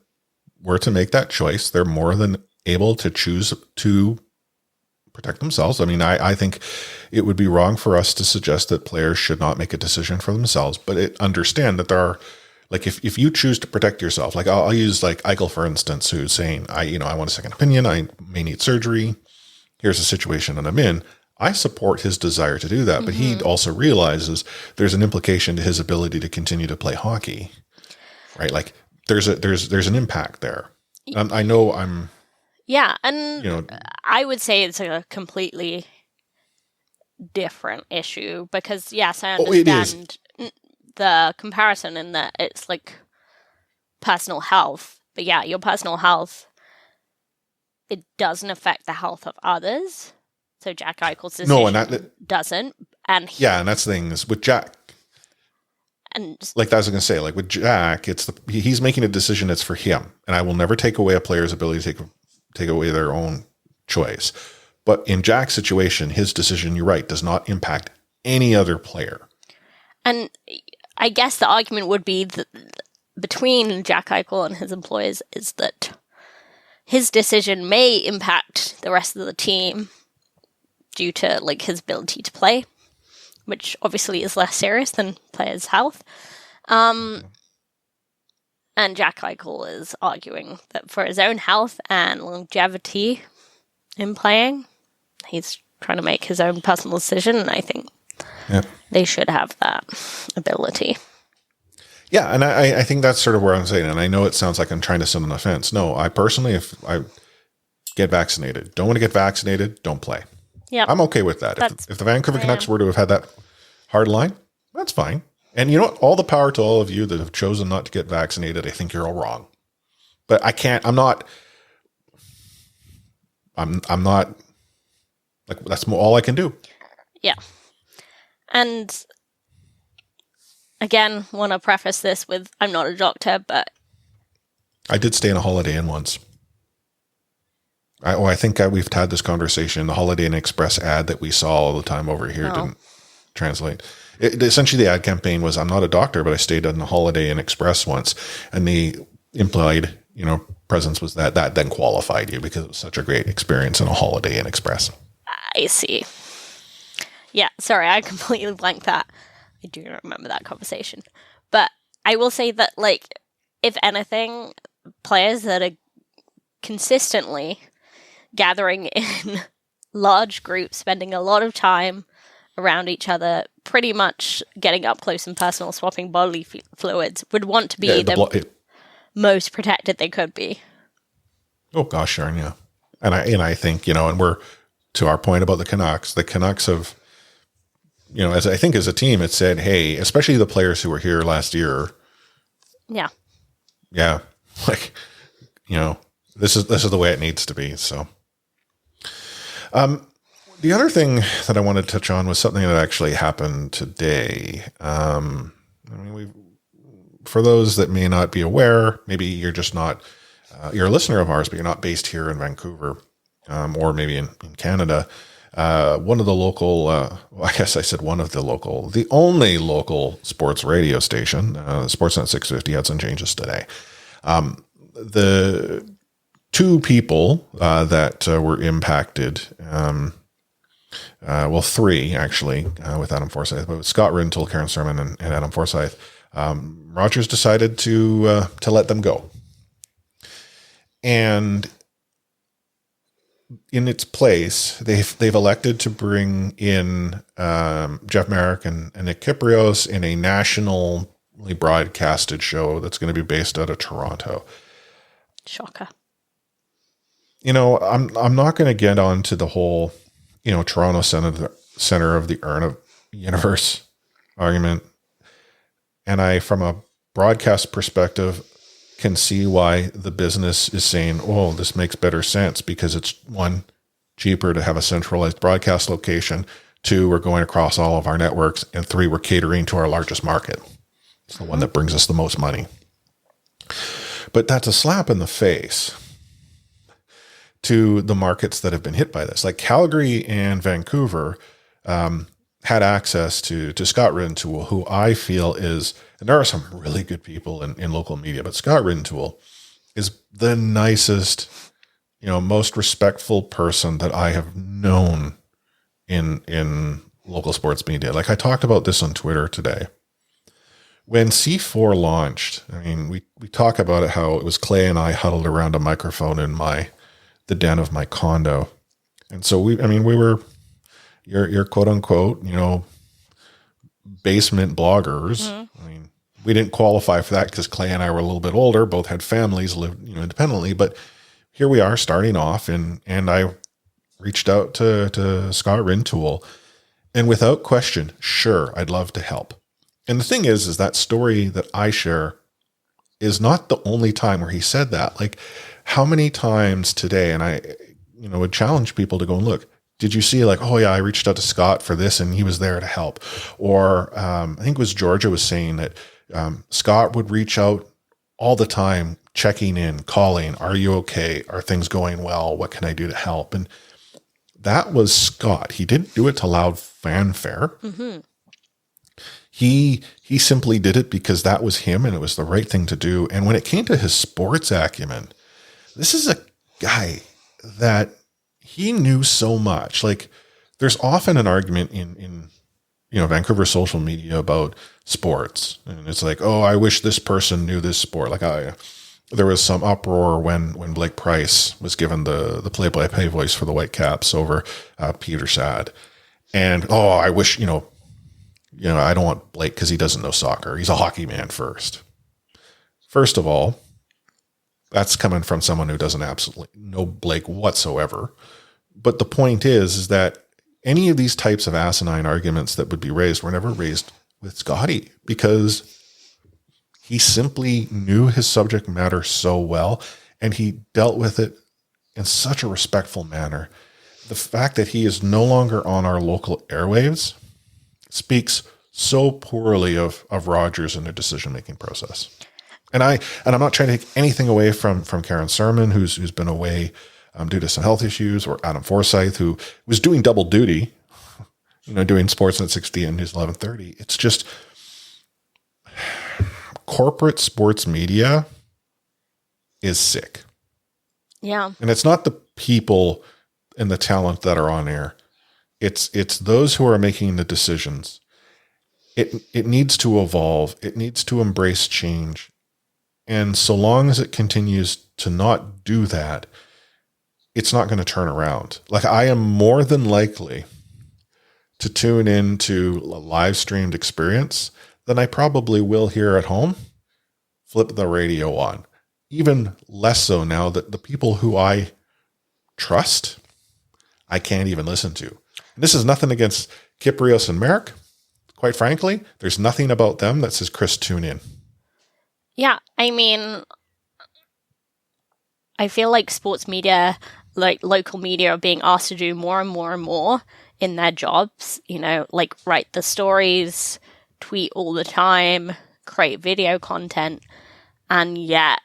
were to make that choice, they're more than able to choose to protect themselves. I mean, I think it would be wrong for us to suggest that players should not make a decision for themselves, but understand that there are, like, if you choose to protect yourself, like I'll use like Eichel, for instance, who's saying, I want a second opinion. I may need surgery. Here's a situation that I'm in. I support his desire to do that, but he also realizes there's an implication to his ability to continue to play hockey, right? Like there's an impact there. I know I'm. Yeah, and I would say it's a completely different issue because, yes, I understand the comparison in that it's like personal health. But yeah, your personal health, it doesn't affect the health of others. So Jack Eichel's decision doesn't. And and that's the thing is with Jack. And like I was going to say, like with Jack, he's making a decision that's for him, and I will never take away a player's ability to take away their own choice. But in Jack's situation, his decision, you're right, does not impact any other player. And I guess the argument would be that between Jack Eichel and his employers is that his decision may impact the rest of the team due to like his ability to play, which obviously is less serious than players' health. And Jack Eichel is arguing that for his own health and longevity in playing, he's trying to make his own personal decision, and I think they should have that ability. Yeah, and I think that's sort of where I'm saying, and I know it sounds like I'm trying to sit on the fence. No, I personally, if I get vaccinated, don't want to get vaccinated, don't play. Yeah, I'm okay with that. If the Vancouver Canucks were to have had that hard line, that's fine. And you know what? All the power to all of you that have chosen not to get vaccinated. I think you're all wrong. But I'm not, like, that's all I can do. Yeah. And again, want to preface this with, I'm not a doctor, but I did stay in a Holiday Inn once. I think we've had this conversation. The Holiday Inn Express ad that we saw all the time over here didn't translate. Essentially, the ad campaign was, I'm not a doctor, but I stayed on the Holiday Inn Express once. And the implied, presence was that then qualified you because it was such a great experience in a Holiday Inn Express. I see. Yeah, sorry, I completely blanked that. I do not remember that conversation. But I will say that, if anything, players that are consistently gathering in large groups, spending a lot of time around each other, pretty much getting up close and personal, swapping bodily fluids, would want to be the most protected they could be. Oh gosh, Sharon, yeah. And I think, and we're to our point about the Canucks have, as I think as a team, it said, hey, especially the players who were here last year. Yeah. Yeah. This is the way it needs to be. So, the other thing that I wanted to touch on was something that actually happened today. For those that may not be aware, maybe you're just not, you're a listener of ours, but you're not based here in Vancouver, or maybe in Canada. One of the local, the only local sports radio station, Sportsnet 650 had some changes today. The two people that were impacted, three actually, with Adam Forsyth, but with Scott Rintoul, Karen Sermon, and Adam Forsyth, Rogers decided to let them go. And in its place, they've elected to bring in Jeff Merrick and Nick Kyprios in a nationally broadcasted show that's going to be based out of Toronto. Shocker. I'm not going to get onto the whole, Toronto center of the universe argument. And I, from a broadcast perspective, can see why the business is saying, oh, this makes better sense because it's, one, cheaper to have a centralized broadcast location. Two, we're going across all of our networks. And three, we're catering to our largest market. It's the one that brings us the most money. But that's a slap in the face to the markets that have been hit by this. Like Calgary and Vancouver had access to Scott Rintoul, who I feel is, and there are some really good people in local media, but Scott Rintoul is the nicest, most respectful person that I have known in local sports media. Like I talked about this on Twitter today. When C4 launched, we talk about it, how it was Clay and I huddled around a microphone in the den of my condo. And so we were your quote unquote, basement bloggers. Mm-hmm. We didn't qualify for that because Clay and I were a little bit older, both had families, lived, independently, but here we are starting off and I reached out to Scott Rintoul, and without question, sure, I'd love to help. And the thing is that story that I share is not the only time where he said that. Like, how many times today, and I, would challenge people to go and look, did you see oh yeah, I reached out to Scott for this and he was there to help? Or I think it was Georgia was saying that Scott would reach out all the time, checking in, calling, are you okay? Are things going well? What can I do to help? And that was Scott. He didn't do it to loud fanfare. Mm-hmm. He simply did it because that was him and it was the right thing to do. And when it came to his sports acumen, this is a guy that he knew so much. Like, there's often an argument in Vancouver social media about sports. And it's like, oh, I wish this person knew this sport. Like there was some uproar when Blake Price was given the play-by-play voice for the Whitecaps over Peter Saad. And, oh, I wish, I don't want Blake because he doesn't know soccer. He's a hockey man first. First of all, that's coming from someone who doesn't absolutely know Blake whatsoever. But the point is that any of these types of asinine arguments that would be raised were never raised with Scotty because he simply knew his subject matter so well and he dealt with it in such a respectful manner. The fact that he is no longer on our local airwaves speaks so poorly of Rogers and their decision-making process. And I'm not trying to take anything away from Karen Sermon, who's been away due to some health issues, or Adam Forsyth, who was doing double duty, doing Sportsnet 60 and News 1130. It's just corporate sports media is sick. Yeah. And it's not the people and the talent that are on air. It's those who are making the decisions. It needs to evolve. It needs to embrace change. And so long as it continues to not do that, it's not going to turn around. Like, I am more than likely to tune into a live streamed experience than I probably will here at home flip the radio on. Even less so now that the people who I trust, I can't even listen to. And this is nothing against Kiprios and Merrick. Quite frankly, there's nothing about them that says, Chris, tune in. Yeah, I mean, I feel like sports media, like local media, are being asked to do more and more and more in their jobs, like write the stories, tweet all the time, create video content, and yet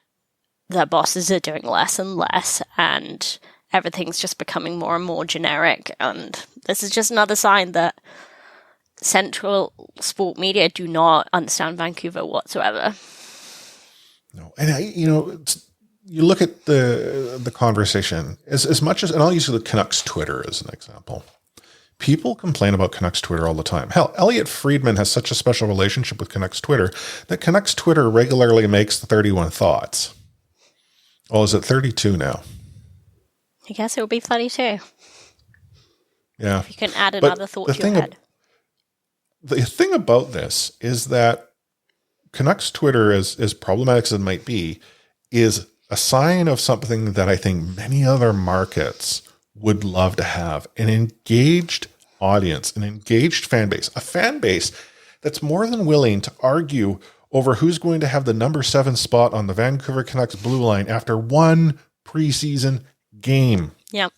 their bosses are doing less and less, and everything's just becoming more and more generic. And this is just another sign that central sport media do not understand Vancouver whatsoever. No, and you look at the conversation as much as, and I'll use the Canucks Twitter as an example. People complain about Canucks Twitter all the time. Hell, Elliot Friedman has such a special relationship with Canucks Twitter that Canucks Twitter regularly makes the 31 thoughts. Oh, is it 32 now? I guess it will be 32. Yeah. If you can add another thought to your head. The thing about this is that Canucks Twitter, as problematic as it might be, is a sign of something that I think many other markets would love to have: an engaged audience, an engaged fan base, a fan base that's more than willing to argue over who's going to have the number 7 spot on the Vancouver Canucks blue line after one preseason game. Yeah.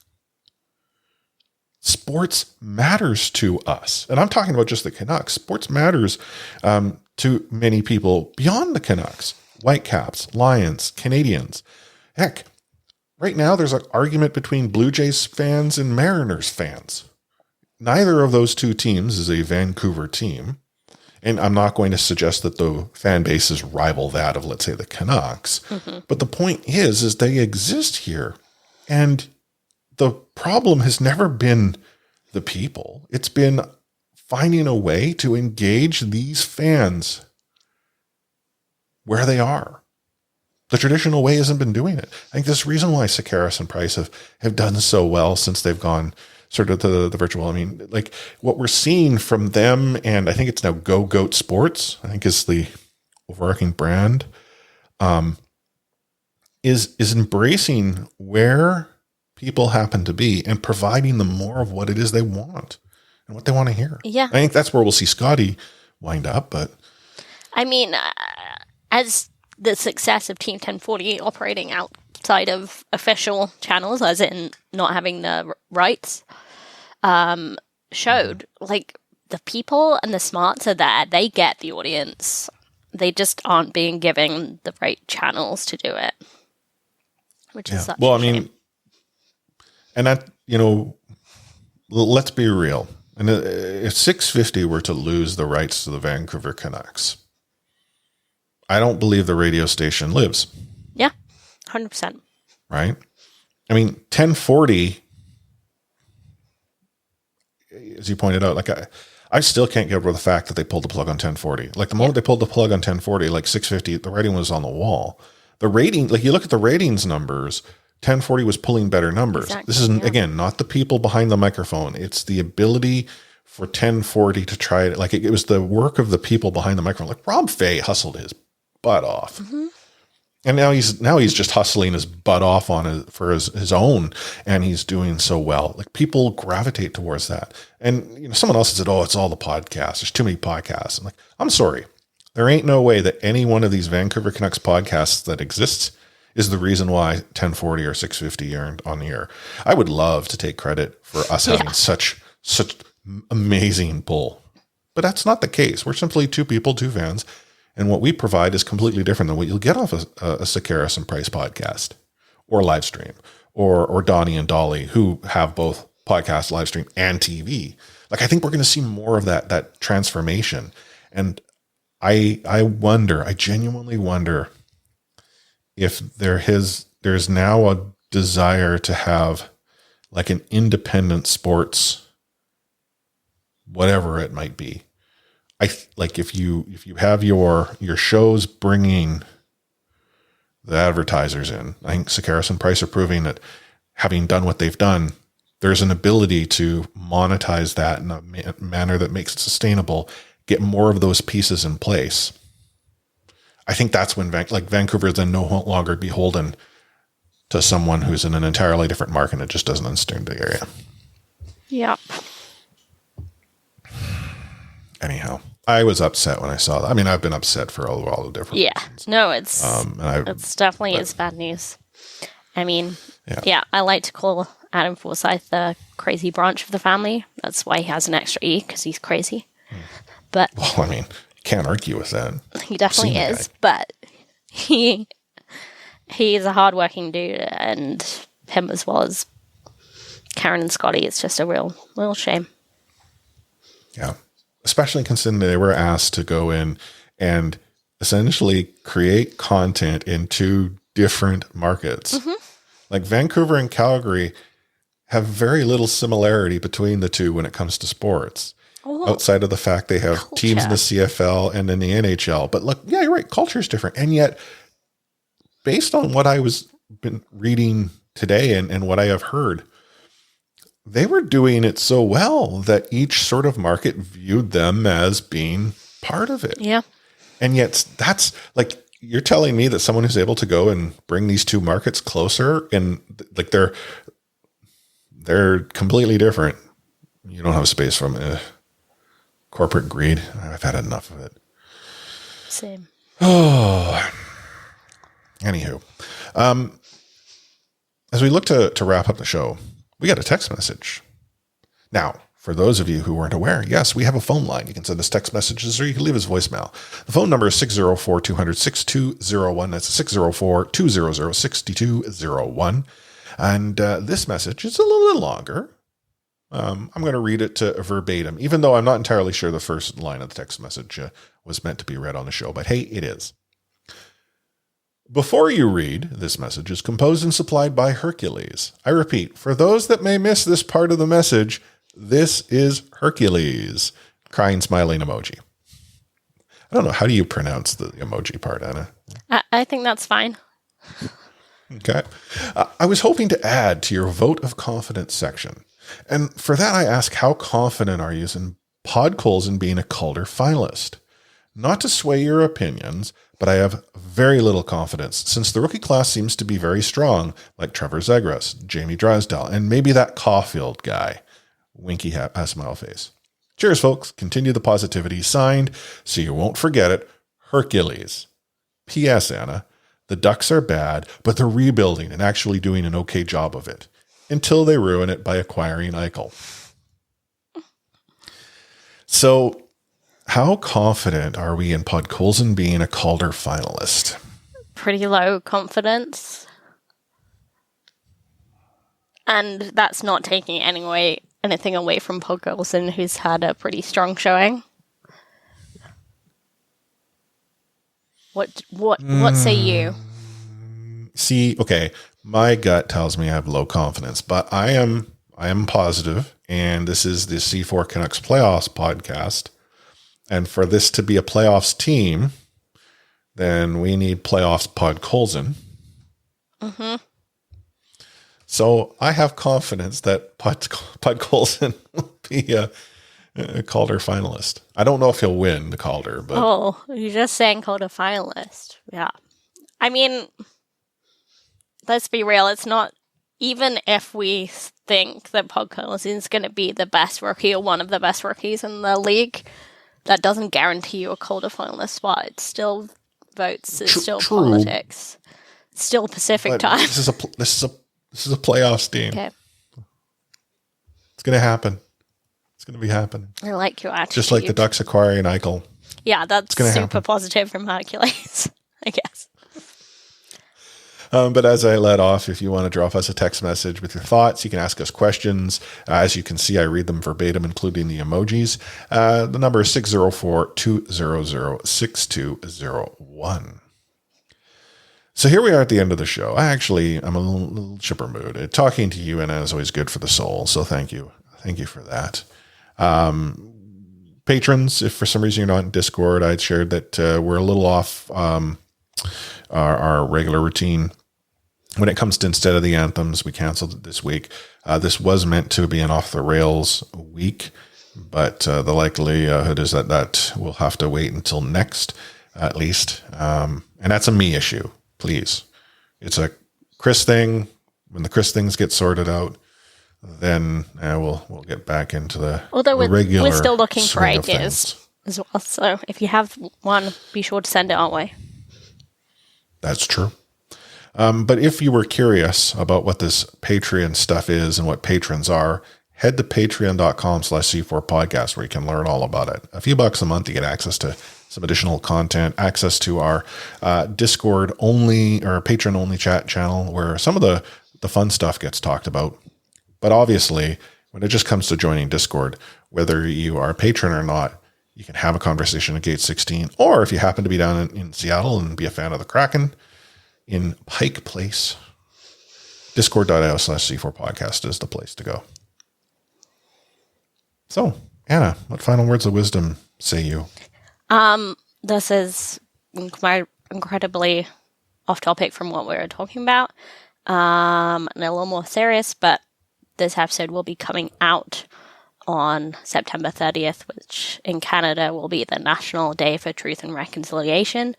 Sports matters to us. And I'm talking about just the Canucks. Sports matters to many people beyond the Canucks. Whitecaps, Lions, Canadians. Heck, right now there's an argument between Blue Jays fans and Mariners fans. Neither of those two teams is a Vancouver team. And I'm not going to suggest that the fan bases rival that of, let's say, the Canucks. Mm-hmm. But the point is they exist here. And the problem has never been the people. It's been finding a way to engage these fans where they are. The traditional way hasn't been doing it. I think this reason why Sekeres and Price have done so well since they've gone sort of to the virtual. I mean, like what we're seeing from them, and I think it's now Go Goat Sports, I think is the overarching brand, is embracing where people happen to be and providing them more of what it is they want and what they want to hear. Yeah. I think that's where we'll see Scotty wind up, but I mean, as the success of Team 1040 operating outside of official channels, as in not having the rights, showed, like, the people and the smarts are there. They get the audience. They just aren't being given the right channels to do it, which is such a shame. And that, let's be real. And if 650 were to lose the rights to the Vancouver Canucks, I don't believe the radio station lives. Yeah, 100%. Right? I mean, 1040, as you pointed out, like I still can't get over the fact that they pulled the plug on 1040. Like the moment they pulled the plug on 1040, like 650, the writing was on the wall. The rating, like you look at the ratings numbers, 1040 was pulling better numbers. Exactly, this is, again, not the people behind the microphone. It's the ability for 1040 to try it. Like it was the work of the people behind the microphone. Like Rob Fay hustled his butt off. Mm-hmm. And now he's just hustling his butt off for his own, and he's doing so well. Like people gravitate towards that. And someone else said, "Oh, it's all the podcasts. There's too many podcasts." I'm like, I'm sorry. There ain't no way that any one of these Vancouver Canucks podcasts that exists is the reason why 1040 or 650 aren't on the air. I would love to take credit for us having such amazing pull, but that's not the case. We're simply two people, two fans. And what we provide is completely different than what you'll get off a Sekeres and Price podcast or live stream or Donnie and Dolly, who have both podcast, live stream, and TV. Like, I think we're going to see more of that transformation. And I genuinely wonder if there's now a desire to have like an independent sports, whatever it might be. Like if you have your shows bringing the advertisers in, I think Sakaris and Price are proving that, having done what they've done, there's an ability to monetize that in a manner that makes it sustainable, get more of those pieces in place. I think that's when Vancouver is then no longer beholden to someone who's in an entirely different market and just doesn't understand the area. Yeah. Anyhow, I was upset when I saw that. I mean, I've been upset for all the different reasons. No, it's definitely it's bad news. I mean, yeah, I like to call Adam Forsyth the crazy branch of the family. That's why he has an extra E, because he's crazy. But well, I mean, you can't argue with that. He definitely is, but he's a hardworking dude, and him as well as Karen and Scotty. It's just a real shame. Yeah. Especially considering they were asked to go in and essentially create content in two different markets. Mm-hmm. Like Vancouver and Calgary have very little similarity between the two when it comes to sports. Outside of the fact they have teams in the CFL and in the NHL. But look, yeah, you're right. Culture is different. And yet, based on what I been reading today and what I have heard, they were doing it so well that each sort of market viewed them as being part of it. Yeah. And yet that's like, you're telling me that someone who's able to go and bring these two markets closer and like they're completely different. You don't have space from corporate greed. I've had enough of it. Same. Oh, anywho, as we look to wrap up the show, we got a text message. Now, for those of you who weren't aware, yes, we have a phone line. You can send us text messages or you can leave us voicemail. The phone number is 604-200-6201. That's 604-200-6201. And this message is a little bit longer. I'm going to read it to verbatim, even though I'm not entirely sure the first line of the text message was meant to be read on the show. But hey, it is. Before you read, this message is composed and supplied by Hercules. I repeat, for those that may miss this part of the message, this is Hercules. Crying, smiling emoji. I don't know. How do you pronounce the emoji part, Anna? I think that's fine. Okay. I was hoping to add to your vote of confidence section. And for that, I ask, how confident are you in Podkolzin in being a Calder finalist? Not to sway your opinions, but I have very little confidence since the rookie class seems to be very strong, like Trevor Zegras, Jamie Drysdale, and maybe that Caulfield guy. Winky smile face. Cheers, folks. Continue the positivity. Signed, so you won't forget it, Hercules. P.S. Anna, the Ducks are bad, but they're rebuilding and actually doing an okay job of it until they ruin it by acquiring Eichel. So, how confident are we in Podkolzin being a Calder finalist? Pretty low confidence. And that's not taking anything away from Podkolzin, who's had a pretty strong showing. What say you? See, okay, my gut tells me I have low confidence, but I am positive, and this is the C4 Canucks Playoffs podcast. And for this to be a playoffs team, then we need playoffs Podkolzin. Mm-hmm. So I have confidence that Podkolzin will be a Calder finalist. I don't know if he'll win the Calder, but you're just saying Calder finalist. Yeah. I mean, let's be real. It's not, even if we think that Podkolzin is going to be the best rookie or one of the best rookies in the league, that doesn't guarantee you a Calder finalist spot. It's still votes. It's still politics. It's still Pacific time. This is a playoffs team. Okay. It's going to happen. It's going to be happening. I like your attitude. Just like the Ducks acquiring Eichel. Yeah, that's super happen. positive from Hercules, I guess. But as I let off, if you want to drop us a text message with your thoughts, you can ask us questions. As you can see, I read them verbatim, including the emojis. The number is 604-200-6201. So here we are at the end of the show. I'm a little chipper mood. Talking to you, Anna, is always good for the soul. So thank you. Thank you for that. Patrons, if for some reason you're not in Discord, I'd shared that we're a little off our regular routine. When it comes to instead of the anthems, we canceled it this week. This was meant to be an off-the-rails week, but the likelihood is that we'll have to wait until next, at least. And that's a me issue. Please. It's a Chris thing. When the Chris things get sorted out, then we'll get back into the regular. We're still looking for swing of ideas things. as well. So if you have one, be sure to send it our way. That's true. But if you were curious about what this Patreon stuff is and what patrons are, head to patreon.com/C4podcast where you can learn all about it. A few bucks a month, you get access to some additional content, access to our Discord only or patron only chat channel where some of the fun stuff gets talked about. But obviously, when it just comes to joining Discord, whether you are a patron or not, you can have a conversation at Gate 16. Or if you happen to be down in Seattle and be a fan of the Kraken in Pike Place, discord.io/C4podcast is the place to go. So, Anna, what final words of wisdom say you? This is incredibly off topic from what we were talking about, and a little more serious, but this episode will be coming out on September 30th, which in Canada will be the National Day for Truth and Reconciliation.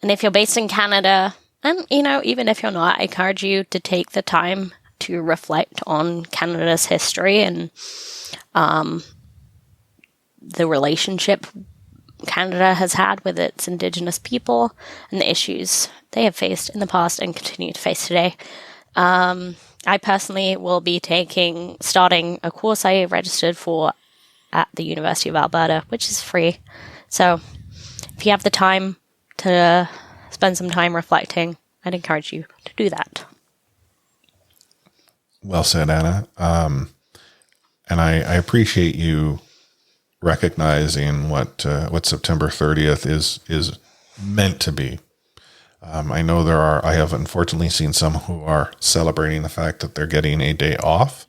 And if you're based in Canada, and, even if you're not, I encourage you to take the time to reflect on Canada's history and the relationship Canada has had with its Indigenous people and the issues they have faced in the past and continue to face today. I personally will be starting a course I registered for at the University of Alberta, which is free. So if you have the time to spend some time reflecting, I'd encourage you to do that. Well said, Anna. And I appreciate you recognizing what September 30th is meant to be. I know I have unfortunately seen some who are celebrating the fact that they're getting a day off.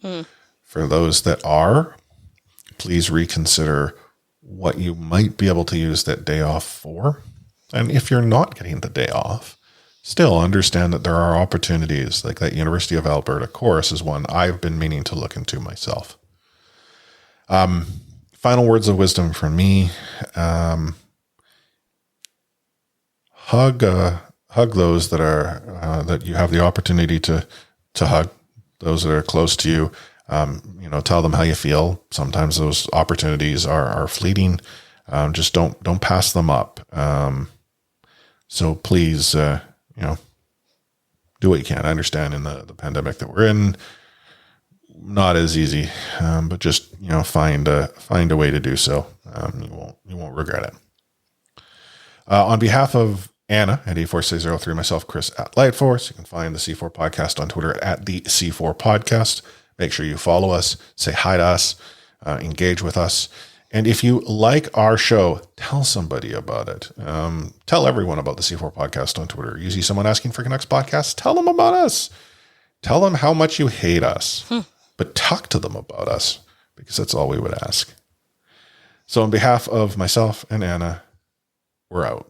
For those that are, please reconsider what you might be able to use that day off for. And if you're not getting the day off, still understand that there are opportunities like that University of Alberta course is one I've been meaning to look into myself. Final words of wisdom from me. Hug those that are that you have the opportunity to hug. Those that are close to you. Tell them how you feel. Sometimes those opportunities are fleeting. Just don't pass them up. So please, do what you can. I understand in the pandemic that we're in, not as easy, but just find a way to do so. You won't regret it. On behalf of Anna at A4603, myself, Chris at Lightforce, you can find the C4 Podcast on Twitter at the C4 Podcast. Make sure you follow us, say hi to us, engage with us. And if you like our show, tell somebody about it. Tell everyone about the C4 Podcast on Twitter. You see someone asking for Canucks podcasts, tell them about us. Tell them how much you hate us. But talk to them about us, because that's all we would ask. So on behalf of myself and Anna, we're out.